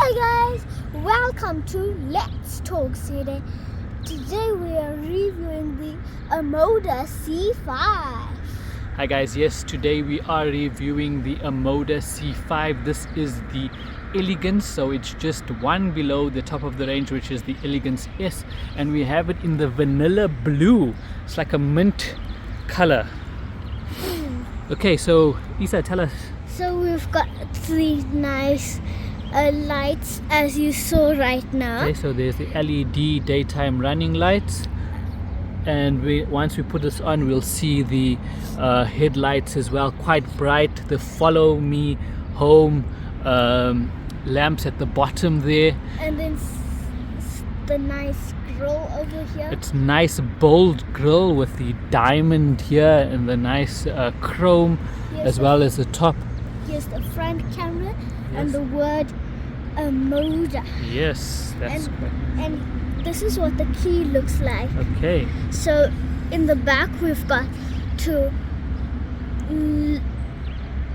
Hey guys, welcome to Let's Talk Today. Today we are reviewing the OMODA C5. Hi guys, yes, today we are reviewing the OMODA C5. This is the Elegance, so it's just one below the top of the range, which is the Elegance S, and we have it in the vanilla blue. It's like a mint color. Okay, so Isa, tell us. So we've got three nice lights as you saw right now. Okay, so there's the LED daytime running lights, and once we put this on, we'll see the headlights as well, quite bright. The follow me home lamps at the bottom there, And then the nice grill over here. it's nice bold grille with the diamond here and the nice chrome, Here's as well as the top. Here's the front camera and Yes. the word OMODA. Yes, that's correct. And this is what the key looks like. Okay, So in the back we've got to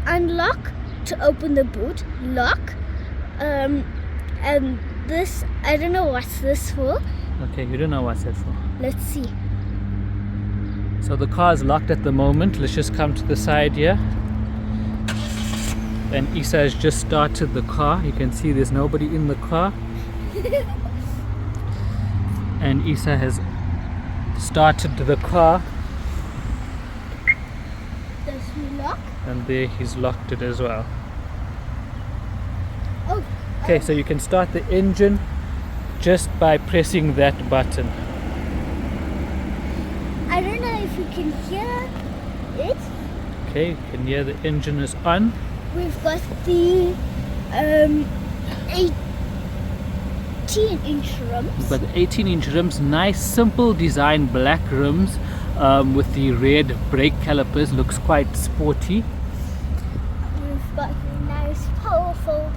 unlock to open the boot, lock, and this, I don't know what's this for. okay, you don't know what's that for. Let's see. So the car is locked at the moment. Let's just come to the side here. And Isa has just started the car. You can see there's nobody in the car. And Isa has started the car, Does we lock? and there he's locked it as well. Oh, Okay, so you can start the engine just by pressing that button. I don't know if you can hear it. Okay, you can hear the engine is on. We've got the 18-inch rims. But the 18-inch rims, nice simple design, black rims with the red brake calipers, looks quite sporty. We've got nice powerful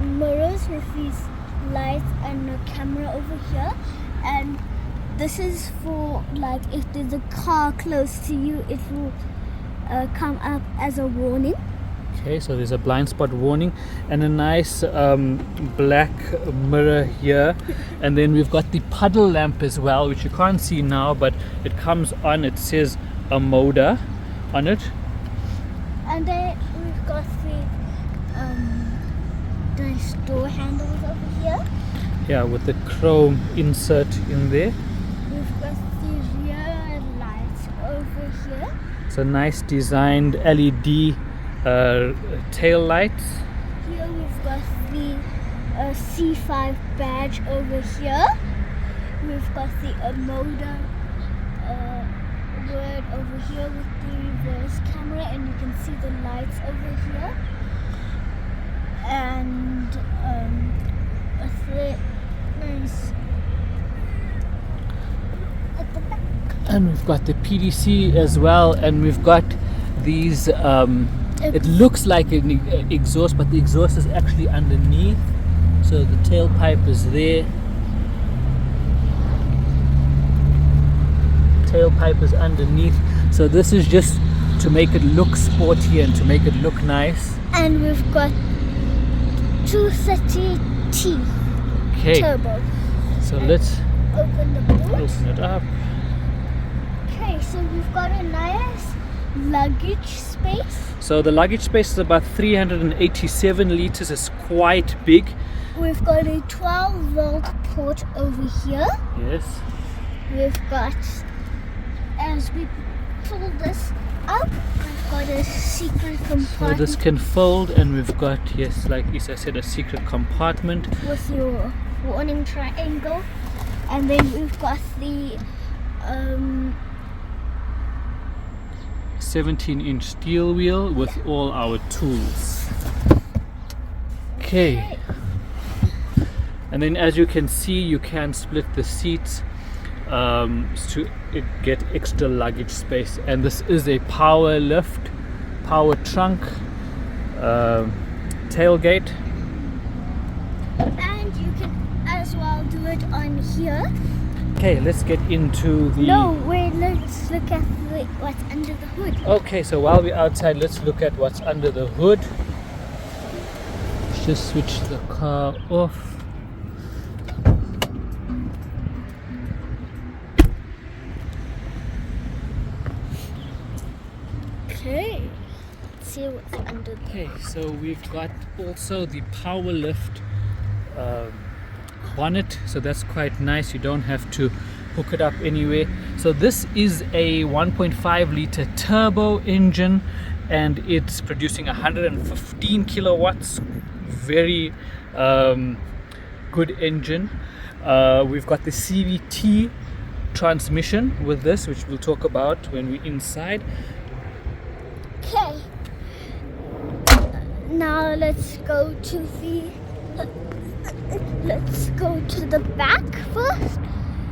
mirrors with these lights and a camera over here, and this is for, like, if there's a car close to you, it will come up as a warning. Okay, so there's a blind spot warning and a nice black mirror here, and then we've got the puddle lamp as well, which you can't see now, but it comes on. It says OMODA on it. And then we've got the nice door handles over here. Yeah, with the chrome insert in there. We've got the rear lights over here. So nice designed LED tail lights. Here we've got the C5 badge over here. We've got the OMODA word over here with the reverse camera, and you can see the lights over here. And a nice at the back. And we've got the PDC as well, and we've got these it looks like an exhaust, but the exhaust is actually underneath, so the tailpipe is there. Tailpipe is underneath, so this is just to make it look sporty and to make it look nice. And we've got 230T Okay, turbo. so let's Open the boot. open it up. Okay, so we've got a nice luggage space. So the luggage space is about 387 liters. It's quite big. We've got a 12-volt port over here. Yes. We've got, as we pull this up, we've got a secret So compartment this can fold, and we've got, yes, like Isa said, a secret compartment. with your warning triangle. And then we've got the 17-inch steel wheel with all our tools. Okay. And then, as you can see, you can split the seats to get extra luggage space. And this is a power lift, power trunk, tailgate. and you can as well do it on here. Okay, let's get into the... No, wait, let's look at what's under the hood. Okay, so while we're outside, let's look at what's under the hood. just switch the car off. Okay. Let's see what's under there. Okay, so we've got also the power lift bonnet, so that's quite nice. You don't have to hook it up anywhere. So this is a 1.5 liter turbo engine, and it's producing 115 kilowatts. Very good engine. We've got the CVT transmission with this, which we'll talk about when we're inside. Okay. Now let's go to the back first.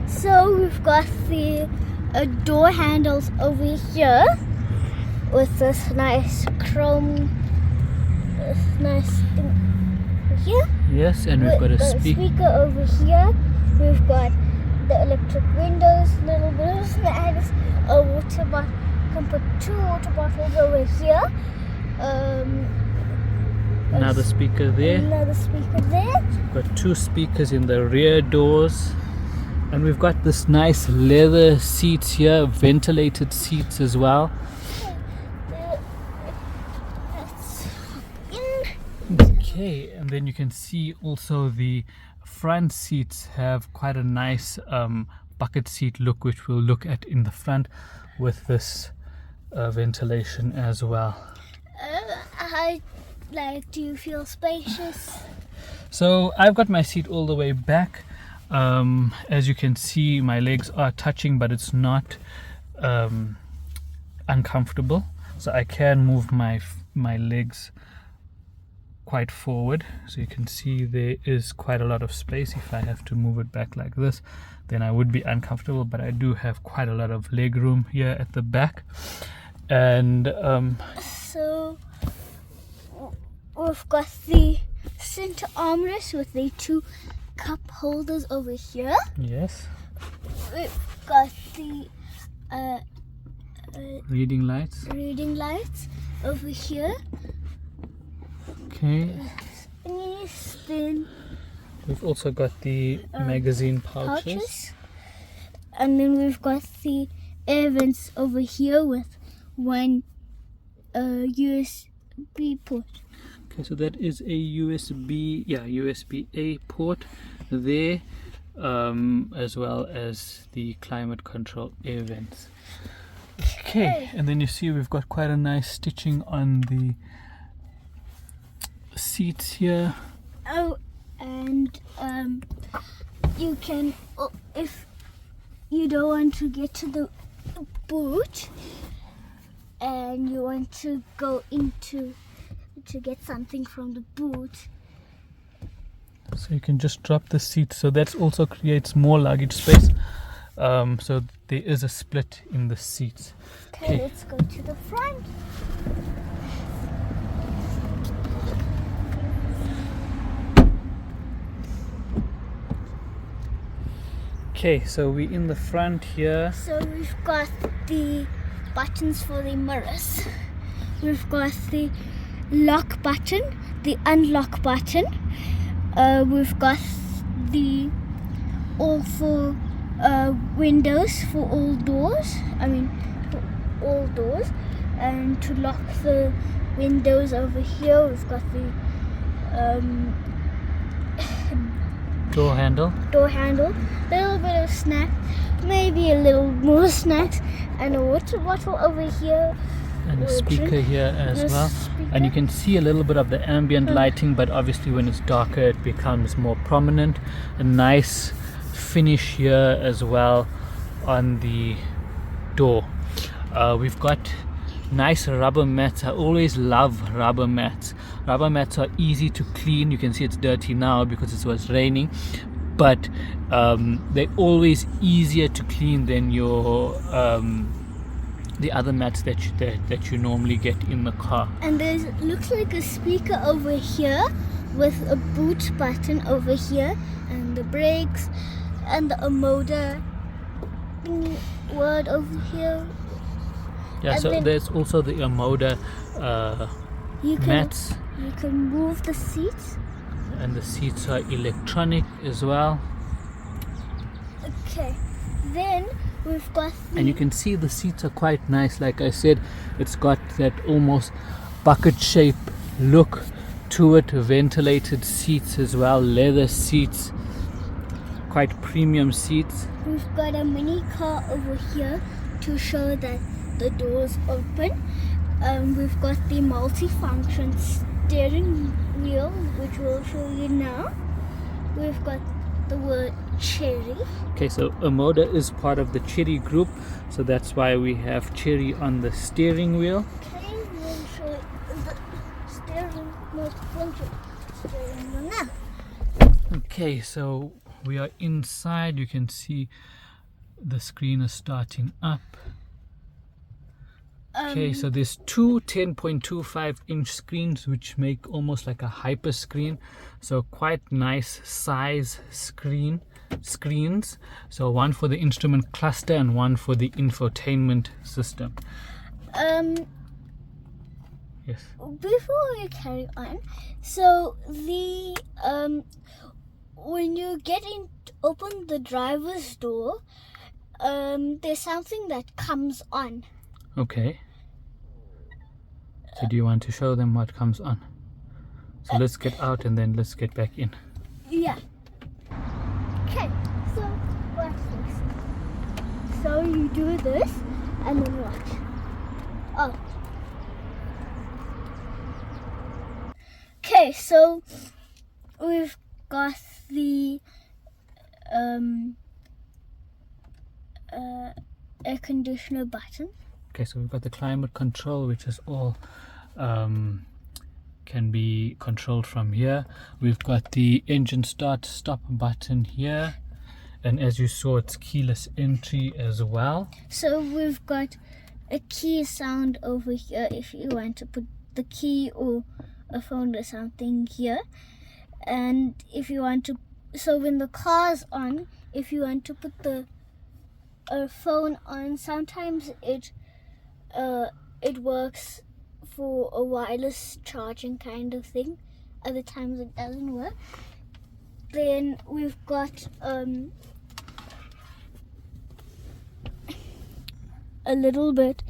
So we've got the door handles over here with this nice chrome, nice thing over here. Yes, and we've got a speaker over here. We've got the electric windows, little bit of snacks, a water bottle. Can put 2 water bottles over here. Another speaker there. Another speaker there. We've got 2 speakers in the rear doors, and we've got this nice leather seats here, ventilated seats as well. Okay, and then you can see also the front seats have quite a nice bucket seat look, which we'll look at in the front with this ventilation as well. Do you feel spacious? So I've got my seat all the way back. As you can see, my legs are touching, but it's not uncomfortable. So I can move my legs quite forward. So you can see there is quite a lot of space. If I have to move it back like this, then I would be uncomfortable, but I do have quite a lot of leg room here at the back. And so we've got the center armrest with the 2 cup holders over here. yes, We've got the reading lights. over here. Okay, Then we've also got the magazine pouches. And then we've got the air vents over here with 1 USB port. Okay, so that is a USB-A port there, as well as the climate control air vents. Okay, and then you see we've got quite a nice stitching on the seats here. Oh, and you can, if you don't want to get to the boot and you want to go to get something from the boot, So you can just drop the seat. So that also creates more luggage space. So there is a split in the seats. Okay, let's go to the front. Okay, so we're in the front here. So we've got the buttons for the mirrors. We've got the lock button, the unlock button. We've got the all for windows for all doors. For all doors. And to lock the windows over here, we've got the Door handle. Little bit of snack, maybe a little more snacks, and a water bottle over here. And a speaker here as well. And you can see a little bit of the ambient lighting, but obviously when it's darker it becomes more prominent. A nice finish here as well on the door. We've got nice rubber mats. I always love rubber mats. Rubber mats are easy to clean. You can see it's dirty now because it was raining, but they're always easier to clean than your the other mats that you normally get in the car. And there looks like a speaker over here with a boot button over here, and the brakes and the OMODA word over here. Yeah, And so then there's also the OMODA mats. You can move the seats And the seats are electronic as well. Okay, then we've got And you can see the seats are quite nice. Like I said, it's got that almost bucket shape look to it. Ventilated seats as well, leather seats, quite premium seats. We've got a mini car over here to show that the doors open. We've got the multi-function steering wheel, which we'll show you now. We've got the word Cherry. Okay, so OMODA is part of the Cherry group, so that's why we have Cherry on the steering wheel. Okay, we'll show you the steering wheel now. Okay, so we are inside. You can see the screen is starting up. Okay, so there's two 10.25 inch screens which make almost like a hyper screen, so quite nice size screens. So one for the instrument cluster and one for the infotainment system. Yes. Before we carry on, so the when you open the driver's door, there's something that comes on. Okay. So do you want to show them what comes on? So let's get out and then let's get back in. Yeah. Okay, so watch this. So you do this and then watch. Oh. Okay, so we've got the air conditioner button. Okay, so we've got the climate control, which is all can be controlled from here. We've got the engine start stop button here, and as you saw, it's keyless entry as well. So we've got a key sound over here if you want to put the key or a phone or something here. And if you want to, so when the car's on, if you want to put the phone on, sometimes it works for a wireless charging kind of thing. Other times it doesn't work. Then we've got a little bit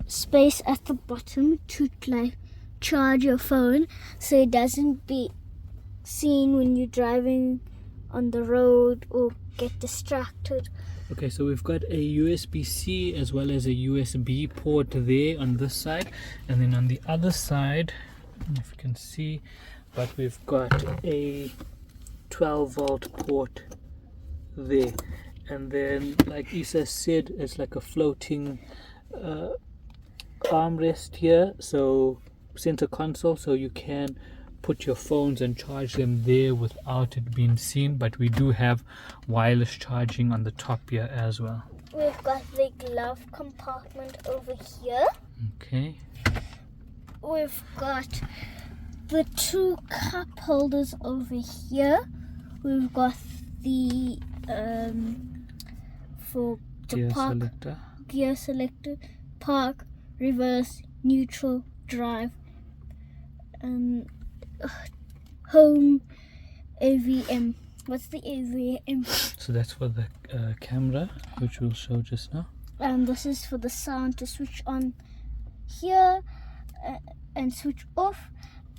space at the bottom to like charge your phone, so it doesn't be seen when you're driving on the road or get distracted. Okay, so we've got a USB-C as well as a USB port there on this side, and then on the other side, I don't know if you can see, but we've got a 12-volt port there. And then, like Isa said, it's like a floating armrest here, so center console, so you can put your phones and charge them there without it being seen. But we do have wireless charging on the top here as well. We've got the glove compartment over here. Okay. We've got the two cup holders over here. We've got the for the Gear park selector. gear selector, park, reverse, neutral, drive, home, AVM. What's the AVM? So that's for the camera, which we'll show just now. And this is for the sound to switch on here and switch off,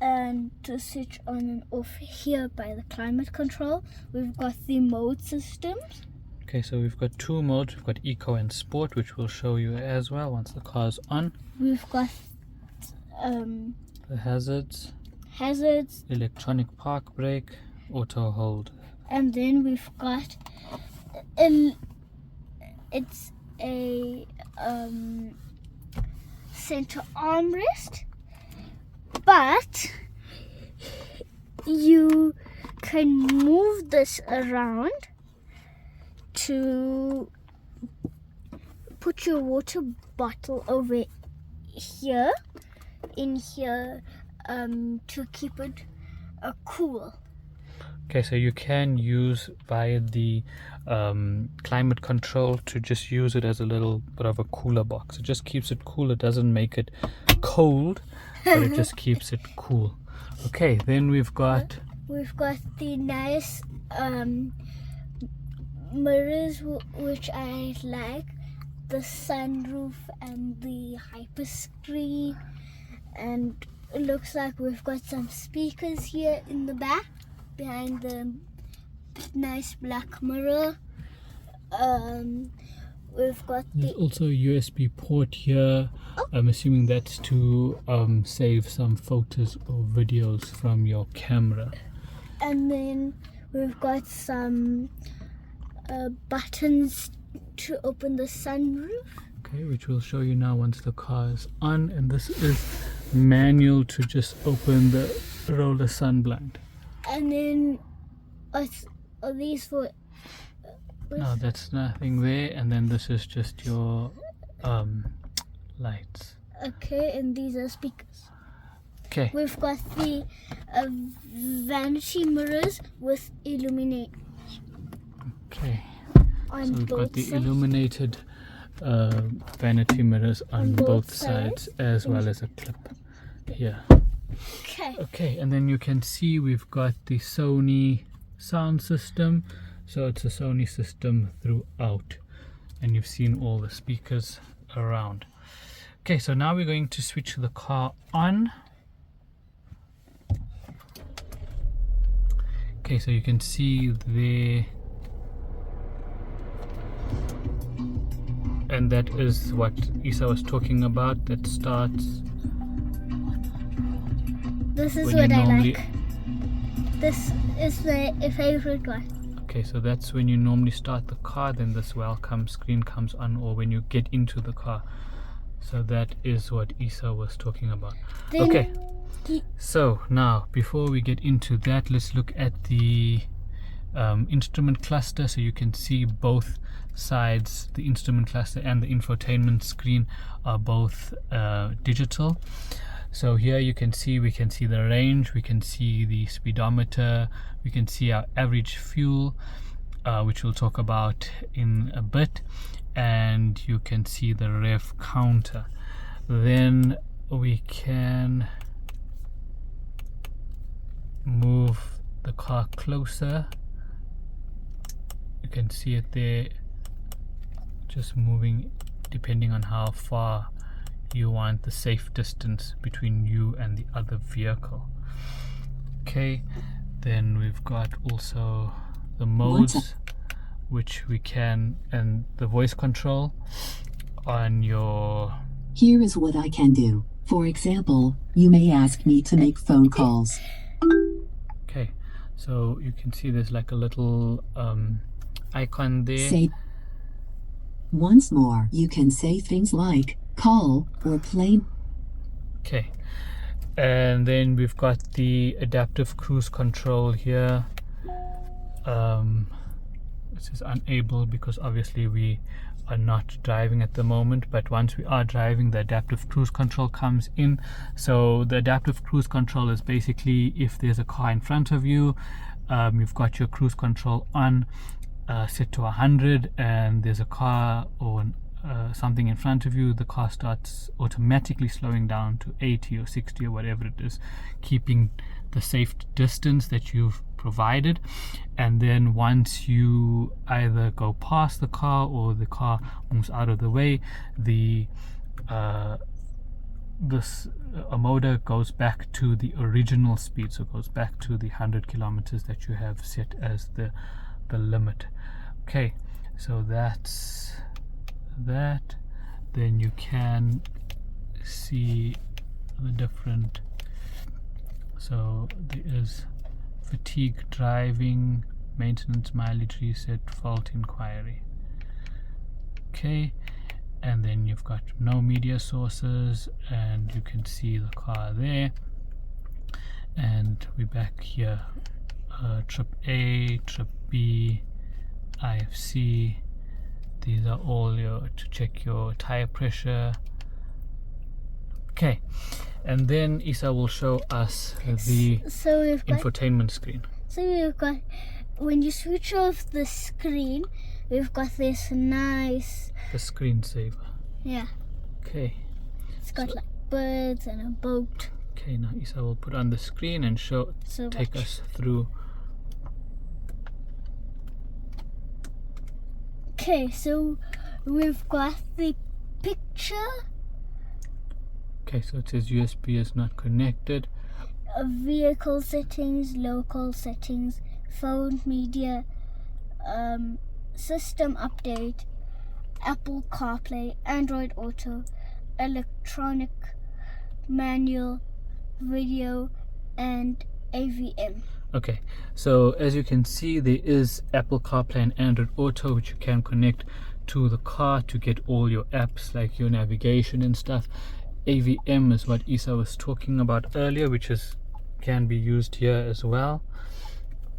and to switch on and off here by the climate control. We've got the mode systems. Okay, so we've got two modes. We've got Eco and Sport, which we'll show you as well once the car's on. We've got The hazards, electronic park brake, auto hold. and then we've got it's a center armrest, but you can move this around to put your water bottle over here, in here, to keep it cool. Okay, so you can use via the climate control to just use it as a little bit of a cooler box. It just keeps it cool. It doesn't make it cold, but it just keeps it cool. Okay, then we've got the nice mirrors which I like, the sunroof and the hyper screen, and it looks like we've got some speakers here in the back behind the nice black mirror. We've got there's also a USB port here. I'm assuming that's to save some photos or videos from your camera. and then we've got some buttons to open the sunroof. Okay, which we'll show you now once the car is on. And this is manual to just open the roller sun blind. And then are these for No, that's nothing there. And then this is just your lights. okay, and these are speakers. Okay. We've got the vanity mirrors with illuminate Okay. on So we've both got the sides. illuminated vanity mirrors on both sides, as well as a clip here. Okay. Okay, and then you can see we've got the Sony sound system. So it's a Sony system throughout, and you've seen all the speakers around. Okay, so now we're going to switch the car on. Okay, so you can see there, and that is what Isa was talking about. That starts This is when what you I normally like. This is my favorite one. Okay, so that's when you normally start the car, then this welcome screen comes on, or when you get into the car. So that is what Isa was talking about. Then Okay, so now before we get into that, let's look at the instrument cluster. So you can see both sides, the instrument cluster and the infotainment screen are both digital. So here you can see, we can see the range, we can see the speedometer, we can see our average fuel, which we'll talk about in a bit, and you can see the rev counter. Then we can move the car closer. You can see it there, just moving depending on how far you want the safe distance between you and the other vehicle. Okay, then we've got also the modes, which we can, and the voice control on your. Here is what I can do. For example, you may ask me to make phone calls. Okay, so you can see there's like a little icon there. Say once more. You can say things like call or play. Okay, and then we've got the adaptive cruise control here. This is unable because obviously we are not driving at the moment, but once we are driving, the adaptive cruise control comes in. So the adaptive cruise control is basically, if there's a car in front of you, you've got your cruise control on, set to 100, and there's a car or something in front of you, the car starts automatically slowing down to 80 or 60 or whatever it is, keeping the safe distance that you've provided. And then once you either go past the car or the car moves out of the way, this OMODA goes back to the original speed, so it goes back to the 100 kilometers that you have set as the limit. Okay, so that's that. Then you can see the different, so there is fatigue driving, maintenance, mileage reset, fault inquiry. Okay, and then you've got no media sources, and you can see the car there. And we're back here, trip A, trip B, IFC. These are all your to check your tire pressure. Okay, and then Isa will show us the So we've got infotainment screen. So we've got, when you switch off the screen, we've got this nice, The screensaver. yeah, Okay. it's got like birds and a boat. Okay, now Isa will put on the screen and take us through. Okay, so we've got the picture, Okay, so it says USB is not connected. vehicle settings, local settings, phone media, system update, Apple CarPlay, Android Auto, electronic manual, video, and AVM. Okay, so as you can see, there is Apple CarPlay and Android Auto, which you can connect to the car to get all your apps like your navigation and stuff. AVM is what Isa was talking about earlier, which can be used here as well.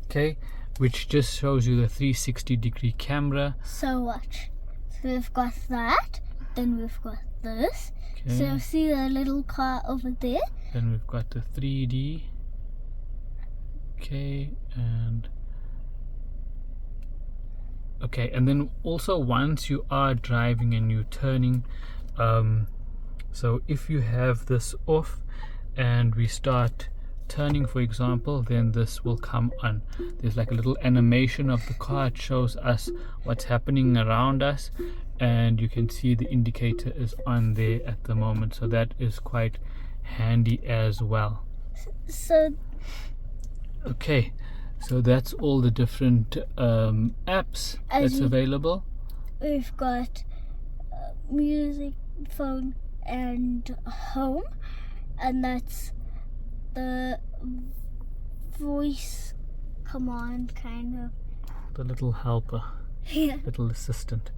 Okay, which just shows you the 360-degree camera. So watch. So we've got that, then we've got this. Okay. So see the little car over there? Then we've got the 3D. Okay, and then also once you are driving and you're turning, so if you have this off and we start turning, for example, then this will come on. There's like a little animation of the car. It shows us what's happening around us, and you can see the indicator is on there at the moment, so that is quite handy as well. So okay, so that's all the different apps that's available. We've got music, phone, and home, and that's the voice command kind of. The little helper. Yeah. Little assistant.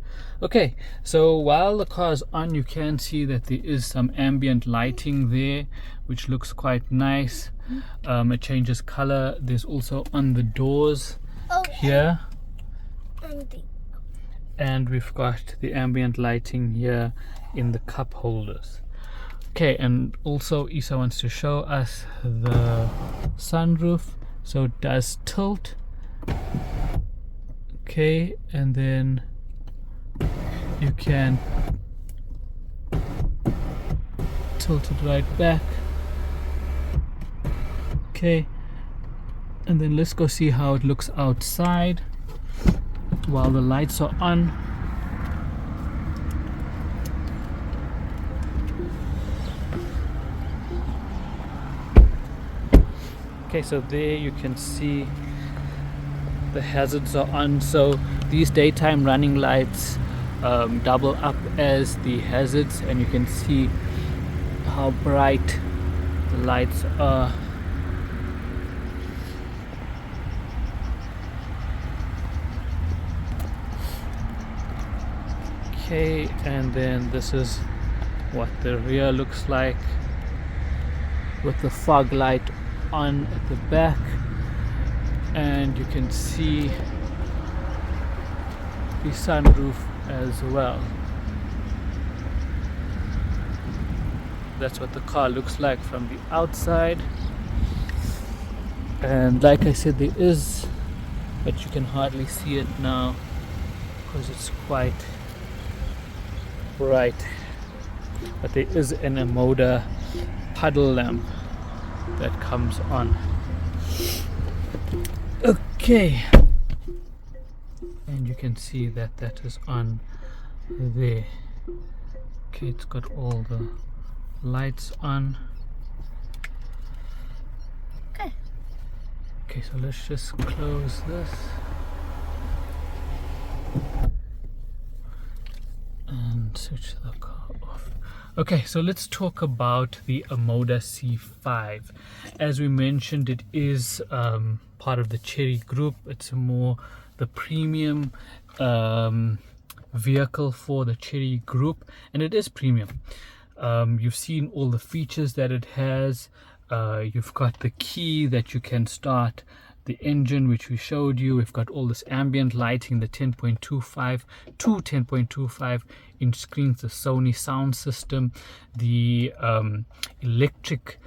Okay, so while the car is on, you can see that there is some ambient lighting there, which looks quite nice. It changes color. There's also on the doors here, and we've got the ambient lighting here in the cup holders. Okay, and also Isa wants to show us the sunroof. So it does tilt. Okay, and then you can tilt it right back. Okay, and then let's go see how it looks outside while the lights are on. Okay, so there you can see the hazards are on. So these daytime running lights double up as the hazards, and you can see how bright the lights are. Okay, and then this is what the rear looks like with the fog light on at the back, and you can see the sunroof as well. That's what the car looks like from the outside, and like I said, there is, but you can hardly see it now because it's quite bright, but there is an OMODA puddle lamp that comes on. Okay, and you can see that that is on there. Okay, it's got all the lights on. Okay, so let's just close this and switch the car off. Okay, so let's talk about the OMODA C5. As we mentioned, it is part of the Chery group. It's more the premium vehicle for the Chery group, and it is premium. You've seen all the features that it has. You've got the key that you can start the engine, which we showed you. We've got all this ambient lighting, the 10.25 to 10.25 inch screens, the Sony sound system, the electric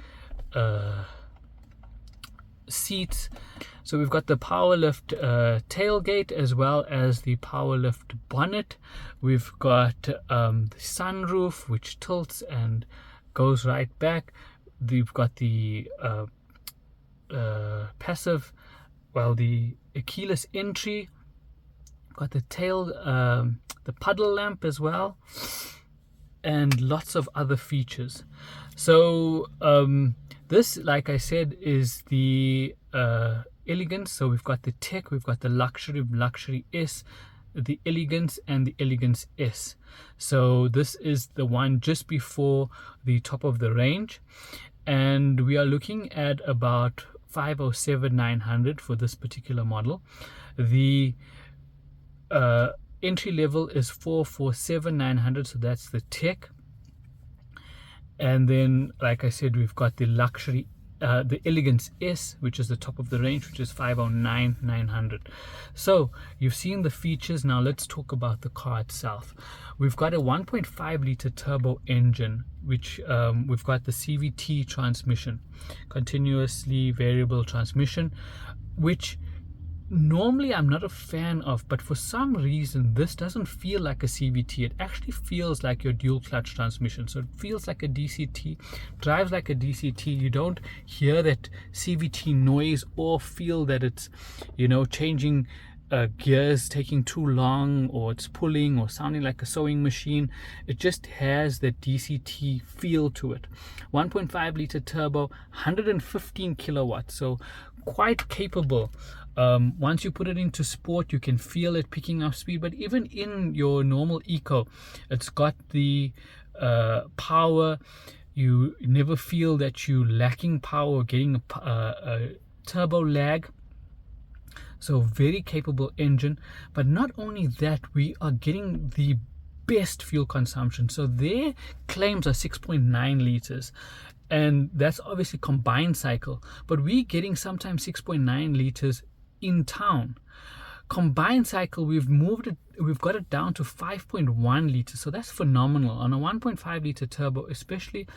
seats. So we've got the power lift tailgate as well as the power lift bonnet. We've got the sunroof, which tilts and goes right back. we've got the passive, well, the keyless entry, got the tail, the puddle lamp as well, and lots of other features. So this, like I said, is the Elegance. So we've got the Tech, we've got the Luxury S, the Elegance, and the Elegance S. So this is the one just before the top of the range, and we are looking at about 507,900 for this particular model. The entry level is 447,900, so that's the Tech. And then, like I said, we've got the luxury, the Elegance S, which is the top of the range, which is 509,900. So you've seen the features. Now let's talk about the car itself. We've got a 1.5 liter turbo engine, which we've got the CVT transmission, continuously variable transmission, which normally I'm not a fan of, but for some reason this doesn't feel like a CVT. It actually feels like your dual clutch transmission. So it feels like a DCT, drives like a DCT. You don't hear that CVT noise or feel that it's, you know, changing gears taking too long, or it's pulling or sounding like a sewing machine. It just has that DCT feel to it. 1.5 liter turbo, 115 kilowatts, so quite capable. Once you put it into sport, you can feel it picking up speed, but even in your normal eco, it's got the power. You never feel that you're lacking power or getting a turbo lag. So very capable engine. But not only that, we are getting the best fuel consumption. So their claims are 6.9 liters, and that's obviously combined cycle, but we're getting sometimes 6.9 liters in town. Combined cycle, we've got it down to 5.1 liters, so that's phenomenal on a 1.5 liter turbo, especially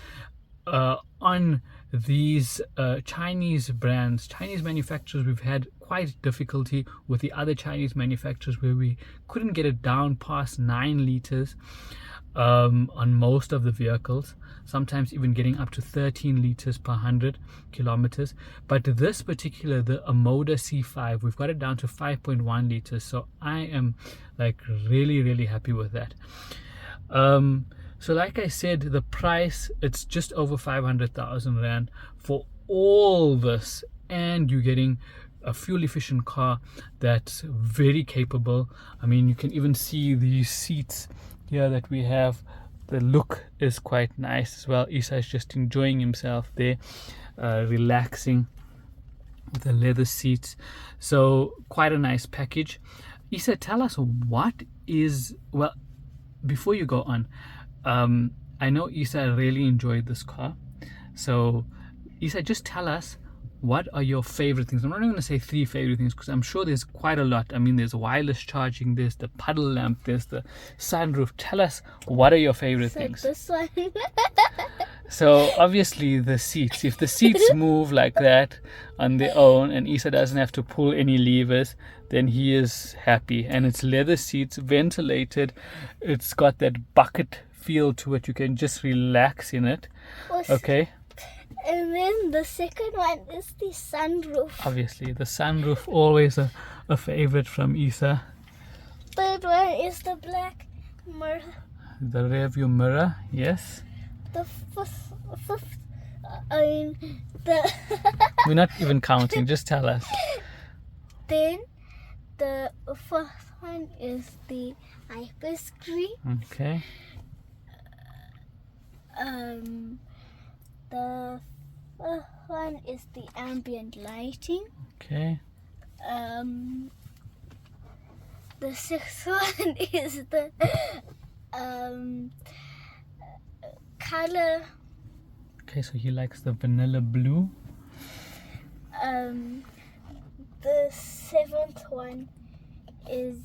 on these Chinese brands, Chinese manufacturers. We've had quite difficulty with the other Chinese manufacturers where we couldn't get it down past 9 liters on most of the vehicles, sometimes even getting up to 13 liters per 100 kilometers. But this particular, the OMODA C5, we've got it down to 5.1 liters, so I am like really happy with that. So like I said, the price, it's just over 500,000 Rand for all this, and you're getting a fuel efficient car that's very capable. I mean, you can even see these seats here that we have. The look is quite nice as well. Isa is just enjoying himself there, relaxing with the leather seats. So quite a nice package. Isa, tell us what is, well, before you go on, I know Isa really enjoyed this car. So Isa, just tell us, what are your favorite things? I'm not even going to say 3 favorite things, because I'm sure there's quite a lot. I mean, there's wireless charging, there's the puddle lamp, there's the sunroof. Tell us, what are your favorite things? This one. So obviously the seats. If the seats move like that on their own and Isa doesn't have to pull any levers, then he is happy. And it's leather seats, ventilated. It's got that bucket feel to it. You can just relax in it. Okay. And then the second one is the sunroof. Obviously, the sunroof, always a favorite from Isa. Third one is the black mirror. The rear view mirror, yes. The fifth, the We're not even counting, just tell us. Then the fourth one is the hyper screen. Okay. The fifth one is the ambient lighting. Okay. The sixth one is the color. Okay, so he likes the vanilla blue. The seventh one is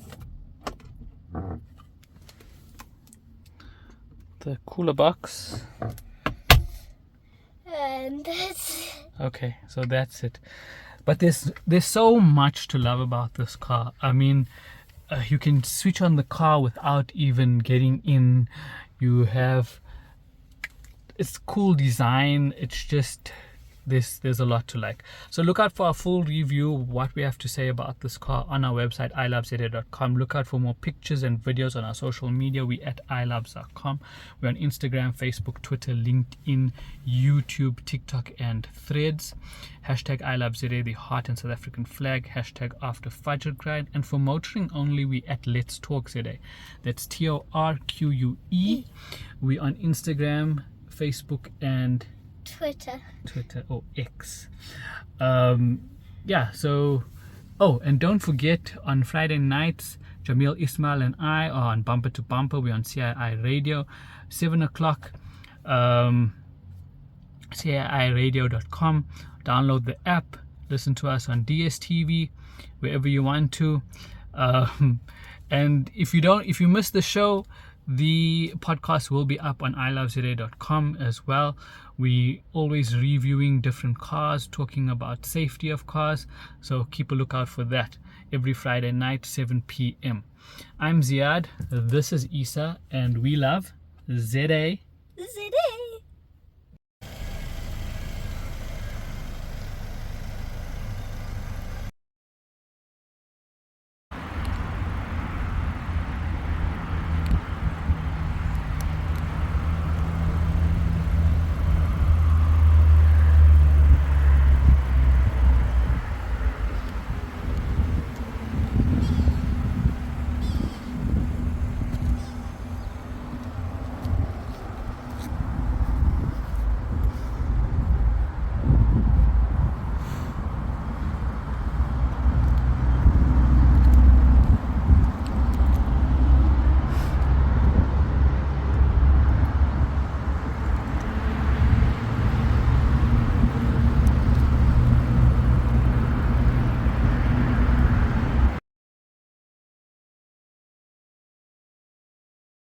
the cooler box. And that's okay, so that's it. But there's so much to love about this car. I mean, you can switch on the car without even getting in. You have it's cool design. It's just there's a lot to like. So look out for our full review, what we have to say about this car on our website iloveza.com. Look out for more pictures and videos on our social media. We at iloveza.com. We're on Instagram, Facebook, Twitter, LinkedIn, YouTube, TikTok and Threads. Hashtag iloveza, the heart and South African flag. Hashtag after Fajr grind. And for motoring only, we at Let's Talk Zede. That's TORQUE. We on Instagram, Facebook and Twitter or X. Yeah, so and don't forget, on Friday nights, Jamil, Ismail and I are on Bumper to Bumper. We're on CII Radio, 7 o'clock. CIIradio.com. Download the app, listen to us on DSTV, wherever you want to. And if you miss the show, the podcast will be up on iloveza.com as well. We always reviewing different cars, talking about safety of cars, so keep a lookout for that every Friday night, 7 p.m. I'm Ziad, this is Isa, and we love ZA